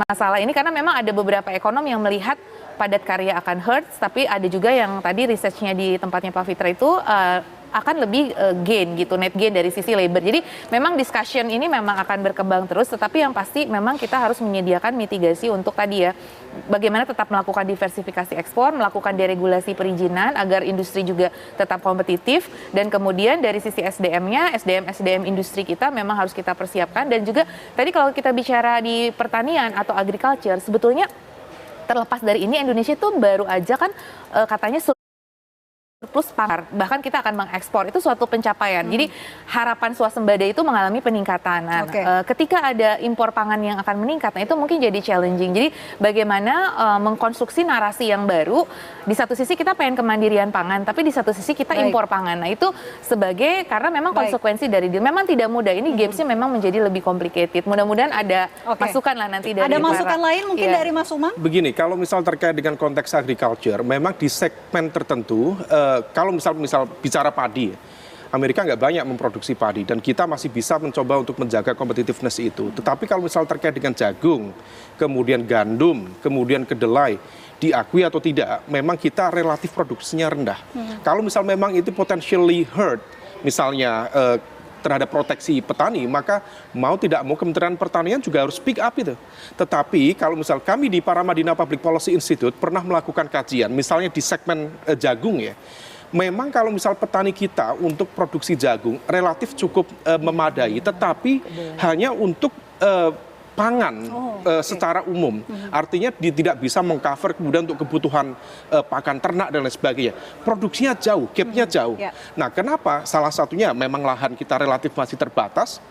masalah ini karena memang ada beberapa ekonom yang melihat padat karya akan hurts, tapi ada juga yang tadi research-nya di tempatnya Pak Fitra itu akan lebih gain gitu, net gain dari sisi labor. Jadi memang discussion ini memang akan berkembang terus, tetapi yang pasti memang kita harus menyediakan mitigasi untuk tadi ya, bagaimana tetap melakukan diversifikasi ekspor, melakukan deregulasi perizinan agar industri juga tetap kompetitif, dan kemudian dari sisi SDM-nya, SDM industri kita memang harus kita persiapkan. Dan juga tadi kalau kita bicara di pertanian atau agriculture, sebetulnya terlepas dari ini Indonesia itu baru aja kan katanya surplus pangan, bahkan kita akan mengekspor, itu suatu pencapaian. Jadi harapan swasembada itu mengalami peningkatan. Nah, ketika ada impor pangan yang akan meningkat, nah itu mungkin jadi challenging. Jadi bagaimana mengkonstruksi narasi yang baru, di satu sisi kita pengen kemandirian pangan, tapi di satu sisi kita impor pangan. Nah itu sebagai, karena memang konsekuensi dari deal, memang tidak mudah. Ini gamesnya memang menjadi lebih complicated. Mudah-mudahan ada masukan lah nanti dari ada masukan lain mungkin dari Mas Umam? Begini, kalau misal terkait dengan konteks agriculture, memang di segmen tertentu, kalau misal bicara padi, Amerika nggak banyak memproduksi padi dan kita masih bisa mencoba untuk menjaga competitiveness itu. Tetapi kalau misal terkait dengan jagung, kemudian gandum, kemudian kedelai, diakui atau tidak, memang kita relatif produksinya rendah. Kalau misal memang itu potentially hurt, misalnya terhadap proteksi petani, maka mau tidak mau Kementerian Pertanian juga harus speak up itu. Tetapi kalau misal kami di Paramadina Public Policy Institute pernah melakukan kajian, misalnya di segmen jagung ya, memang kalau misal petani kita untuk produksi jagung relatif cukup memadai, tetapi hanya untuk pangan secara umum. Artinya tidak bisa mengcover kemudian untuk kebutuhan pakan ternak dan lain sebagainya. Produksinya jauh, gapnya jauh. Nah, kenapa? Salah satunya memang lahan kita relatif masih terbatas.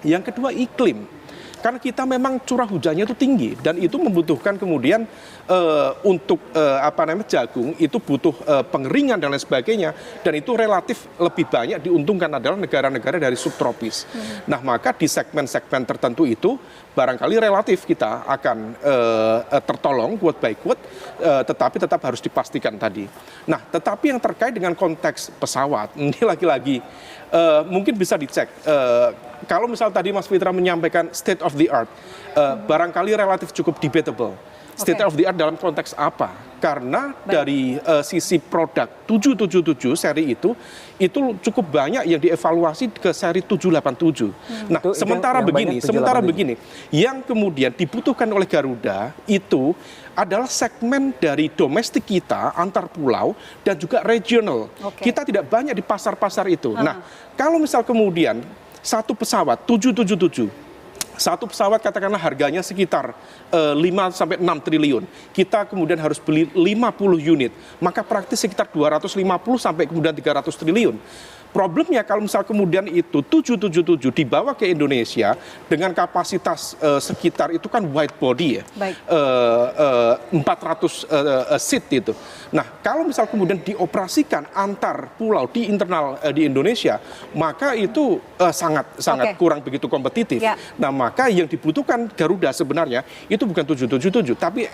Yang kedua, iklim. Karena kita memang curah hujannya itu tinggi dan itu membutuhkan kemudian untuk jagung itu butuh pengeringan dan lain sebagainya, dan itu relatif lebih banyak diuntungkan adalah negara-negara dari subtropis. Nah, maka di segmen-segmen tertentu itu barangkali relatif kita akan tertolong quote by quote, tetapi tetap harus dipastikan tadi. Nah, tetapi yang terkait dengan konteks pesawat ini lagi-lagi mungkin bisa dicek. Kalau misal tadi Mas Fitra menyampaikan state of the art, barangkali relatif cukup debatable. State of the art dalam konteks apa? Karena dari sisi produk 777 seri itu cukup banyak yang dievaluasi ke seri 787. Nah, sementara begini, yang kemudian dibutuhkan oleh Garuda itu adalah segmen dari domestik kita, antar pulau, dan juga regional. Kita tidak banyak di pasar-pasar itu. Nah, kalau misal kemudian satu pesawat 777, satu pesawat katakanlah harganya sekitar 5-6 triliun. Kita kemudian harus beli 50 unit, maka praktis sekitar 250 sampai kemudian 300 triliun. Problemnya kalau misal kemudian itu 777 dibawa ke Indonesia dengan kapasitas sekitar itu kan wide body ya, 400 seat itu. Nah, kalau misal kemudian dioperasikan antar pulau di internal di Indonesia, maka itu sangat kurang begitu kompetitif. Nah, maka yang dibutuhkan Garuda sebenarnya itu bukan 777, tapi